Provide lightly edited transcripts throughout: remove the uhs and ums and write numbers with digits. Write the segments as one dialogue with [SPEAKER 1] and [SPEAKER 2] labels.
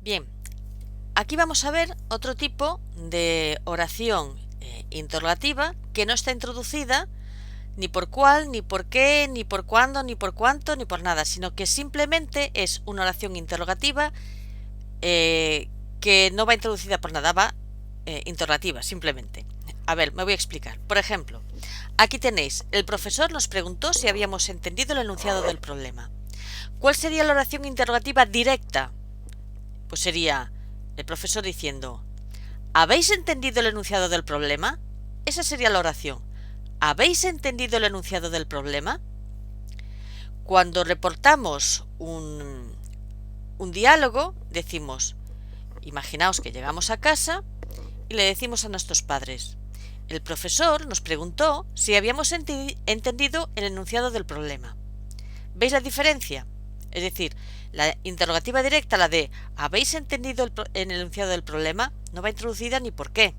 [SPEAKER 1] Bien, aquí vamos a ver otro tipo de oración interrogativa que no está introducida ni por cuál, ni por qué, ni por cuándo, ni por cuánto, ni por nada, sino que simplemente es una oración interrogativa que no va introducida por nada, va interrogativa, simplemente. A ver, me voy a explicar. Por ejemplo, aquí tenéis, el profesor nos preguntó si habíamos entendido el enunciado del problema. ¿Cuál sería la oración interrogativa directa? Pues sería el profesor diciendo, ¿habéis entendido el enunciado del problema? Esa sería la oración. ¿Habéis entendido el enunciado del problema? Cuando reportamos un diálogo, decimos, imaginaos que llegamos a casa y le decimos a nuestros padres, el profesor nos preguntó si habíamos entendido el enunciado del problema. ¿Veis la diferencia? Es decir, la interrogativa directa, la de ¿habéis entendido el enunciado del problema? No va introducida ni por qué,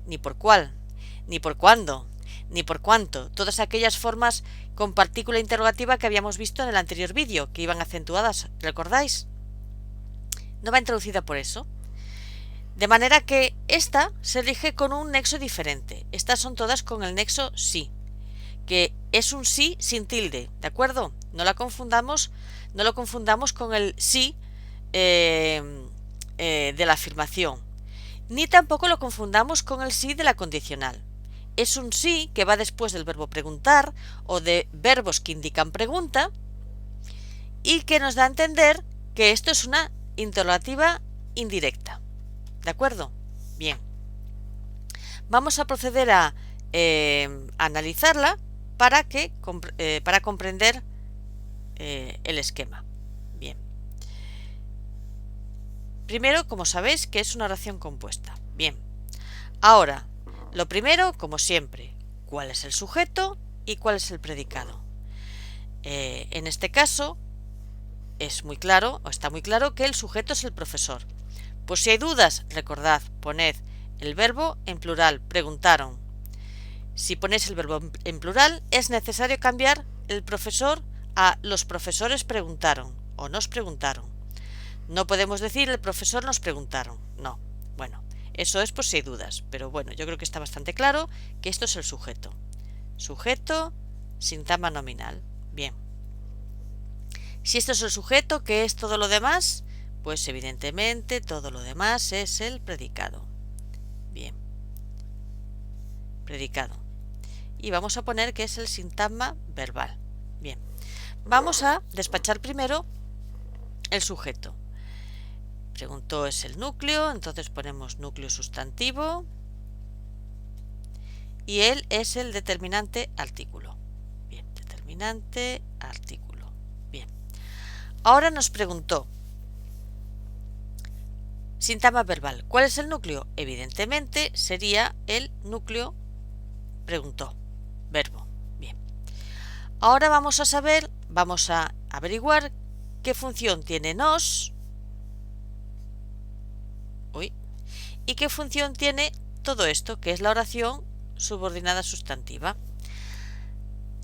[SPEAKER 1] ni por cuál, ni por cuándo, ni por cuánto. Todas aquellas formas con partícula interrogativa que habíamos visto en el anterior vídeo, que iban acentuadas, ¿recordáis? No va introducida por eso. De manera que esta se elige con un nexo diferente. Estas son todas con el nexo sí, que es un sí sin tilde, ¿de acuerdo? No lo confundamos con el sí de la afirmación, ni tampoco lo confundamos con el sí de la condicional. Es un sí que va después del verbo preguntar o de verbos que indican pregunta y que nos da a entender que esto es una interrogativa indirecta. ¿De acuerdo? Bien. Vamos a proceder a analizarla para comprender el esquema. Bien. Primero, como sabéis, que es una oración compuesta. Bien. Ahora, lo primero, como siempre, ¿cuál es el sujeto y cuál es el predicado? En este caso, es muy claro, o está muy claro, que el sujeto es el profesor. Pues si hay dudas, recordad, poned el verbo en plural, preguntaron. Si ponéis el verbo en plural, es necesario cambiar el profesor a los profesores preguntaron o nos preguntaron. No podemos decir el profesor nos preguntaron, no. Bueno, eso es por si hay dudas, pero bueno, yo creo que está bastante claro que esto es el sujeto. Sujeto, sintagma nominal. Bien. Si esto es el sujeto, ¿qué es todo lo demás? Pues evidentemente todo lo demás es el predicado. Bien. Predicado. Y vamos a poner que es el sintagma verbal. Bien. Vamos a despachar primero el sujeto. Preguntó es el núcleo, entonces ponemos núcleo sustantivo y él es el determinante artículo. Bien, determinante artículo. Bien. Ahora nos preguntó. Sintagma verbal. ¿Cuál es el núcleo? Evidentemente sería el núcleo preguntó. Verbo. Bien. Ahora vamos a averiguar qué función tiene nos y qué función tiene todo esto, que es la oración subordinada sustantiva.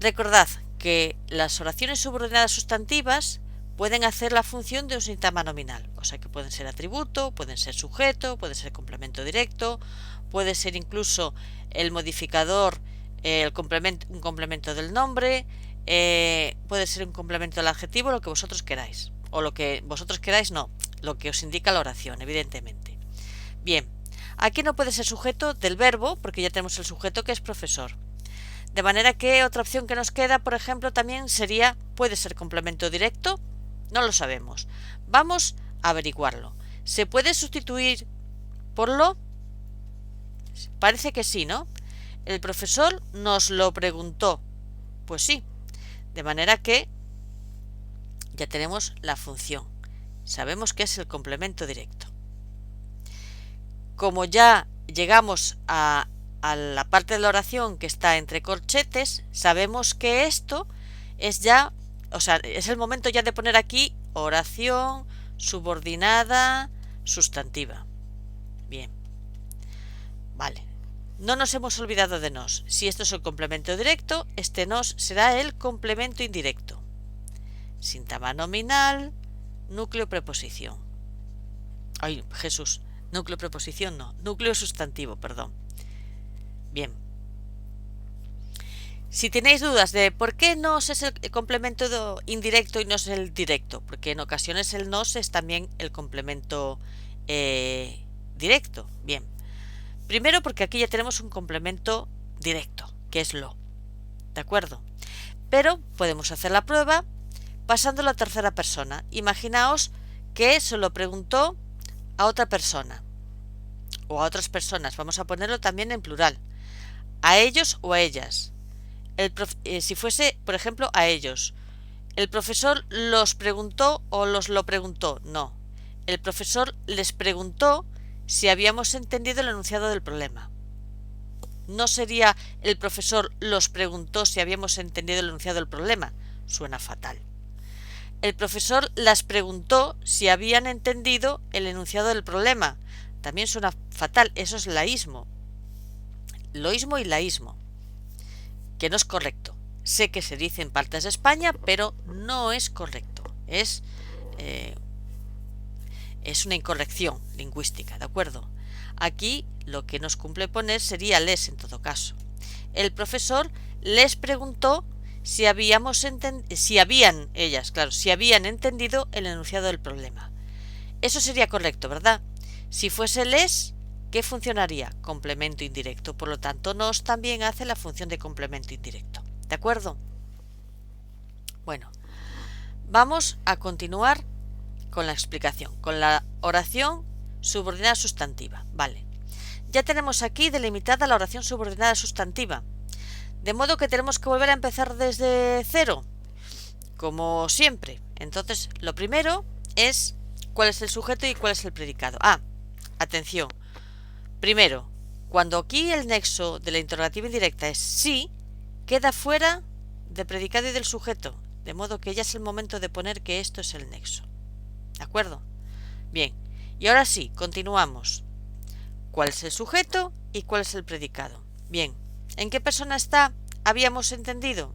[SPEAKER 1] Recordad que las oraciones subordinadas sustantivas pueden hacer la función de un sintagma nominal, o sea que pueden ser atributo, pueden ser sujeto, puede ser complemento directo, puede ser incluso el modificador, un complemento del nombre, puede ser un complemento del adjetivo, lo que vosotros queráis, o lo que vosotros queráis no, lo que os indica la oración, evidentemente. Bien, aquí no puede ser sujeto del verbo, porque ya tenemos el sujeto que es profesor. De manera que otra opción que nos queda, por ejemplo, también sería, puede ser complemento directo, no lo sabemos. Vamos a averiguarlo. ¿Se puede sustituir por lo? Parece que sí, ¿no? El profesor nos lo preguntó. Pues sí. De manera que ya tenemos la función. Sabemos que es el complemento directo. Como ya llegamos a la parte de la oración que está entre corchetes, sabemos que esto es ya, o sea, es el momento ya de poner aquí oración subordinada sustantiva. Bien. Vale. No nos hemos olvidado de nos. Si esto es el complemento directo, este nos será el complemento indirecto. Sintagma nominal, núcleo, preposición. Ay, Jesús, núcleo preposición no, núcleo sustantivo, perdón. Bien. Si tenéis dudas de por qué nos es el complemento indirecto y no es el directo, porque en ocasiones el nos es también el complemento directo. Bien. Primero porque aquí ya tenemos un complemento directo, que es lo. ¿De acuerdo? Pero podemos hacer la prueba pasando a la tercera persona. Imaginaos que se lo preguntó a otra persona o a otras personas. Vamos a ponerlo también en plural. A ellos o a ellas. Si fuese, por ejemplo, a ellos, ¿el profesor los preguntó o los lo preguntó? No. El profesor les preguntó si habíamos entendido el enunciado del problema. No sería el profesor los preguntó si habíamos entendido el enunciado del problema. Suena fatal. El profesor las preguntó si habían entendido el enunciado del problema. También suena fatal. Eso es laísmo. Loísmo y laísmo. Que no es correcto. Sé que se dice en partes de España, pero no es correcto. Es una incorrección lingüística, ¿de acuerdo? Aquí lo que nos cumple poner sería les en todo caso. El profesor les preguntó si habían entendido el enunciado del problema. Eso sería correcto, ¿verdad? Si fuese les, ¿qué funcionaría? Complemento indirecto. Por lo tanto, nos también hace la función de complemento indirecto. ¿De acuerdo? Bueno, vamos a continuar con la explicación, con la oración subordinada sustantiva. Vale. Ya tenemos aquí delimitada la oración subordinada sustantiva. De modo que tenemos que volver a empezar desde cero, como siempre. Entonces, lo primero es cuál es el sujeto y cuál es el predicado. Atención. Primero, cuando aquí el nexo de la interrogativa indirecta es sí, queda fuera del predicado y del sujeto, de modo que ya es el momento de poner que esto es el nexo. ¿De acuerdo? Bien, y ahora sí, continuamos. ¿Cuál es el sujeto y cuál es el predicado? Bien, ¿en qué persona está? ¿Habíamos entendido?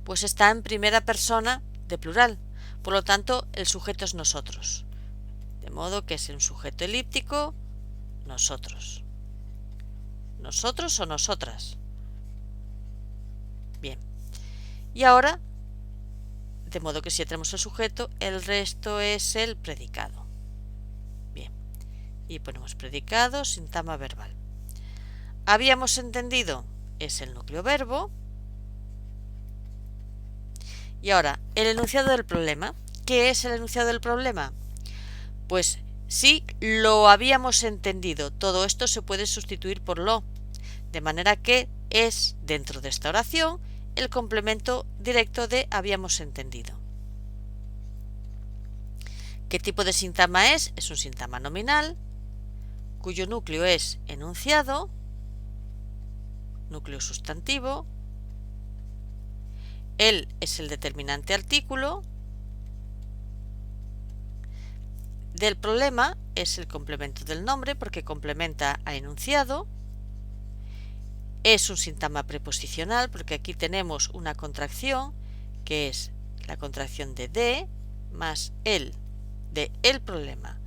[SPEAKER 1] Pues está en primera persona de plural, por lo tanto el sujeto es nosotros. De modo que es un sujeto elíptico, nosotros. ¿Nosotros o nosotras? Bien. Y ahora, de modo que si ya tenemos el sujeto, el resto es el predicado. Bien. Y ponemos predicado, sintagma verbal. ¿Habíamos entendido? Es el núcleo verbo. Y ahora, el enunciado del problema. ¿Qué es el enunciado del problema? Pues sí, lo habíamos entendido. Todo esto se puede sustituir por lo. De manera que es, dentro de esta oración, el complemento directo de habíamos entendido. ¿Qué tipo de sintagma es? Es un sintagma nominal, cuyo núcleo es enunciado, núcleo sustantivo. Él es el determinante artículo. Del problema es el complemento del nombre porque complementa a enunciado. Es un sintagma preposicional porque aquí tenemos una contracción que es la contracción de más el, de el problema.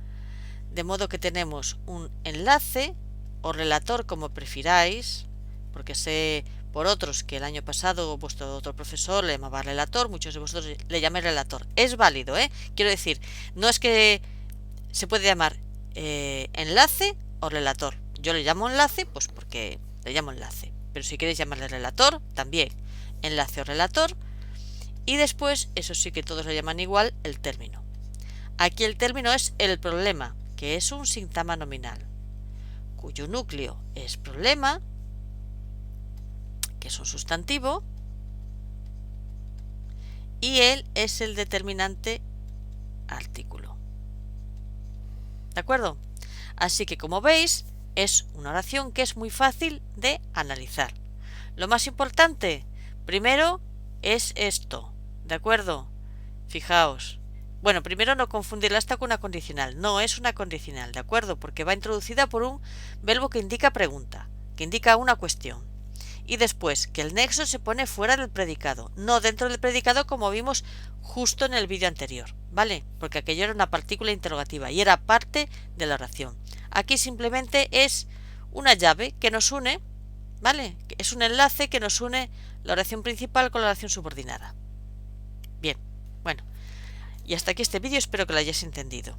[SPEAKER 1] De modo que tenemos un enlace o relator como prefiráis, porque sé por otros que el año pasado vuestro otro profesor le llamaba relator, muchos de vosotros le llamáis relator. Es válido, quiero decir, no es que se puede llamar enlace o relator. Yo le llamo enlace pues porque le llamo enlace, pero si queréis llamarle relator, también enlace o relator. Y después, eso sí que todos le llaman igual, el término. Aquí el término es el problema, que es un sintagma nominal, cuyo núcleo es problema, que es un sustantivo, y él es el determinante artículo. ¿De acuerdo? Así que, como veis, es una oración que es muy fácil de analizar. Lo más importante, primero, es esto. ¿De acuerdo? Fijaos. Bueno, primero no confundirla esta con una condicional. No es una condicional, ¿de acuerdo? Porque va introducida por un verbo que indica pregunta, que indica una cuestión. Y después, que el nexo se pone fuera del predicado, no dentro del predicado como vimos justo en el vídeo anterior, ¿vale? Porque aquello era una partícula interrogativa y era parte de la oración. Aquí simplemente es una llave que nos une, ¿vale? Es un enlace que nos une la oración principal con la oración subordinada. Bien, bueno, y hasta aquí este vídeo, espero que lo hayáis entendido.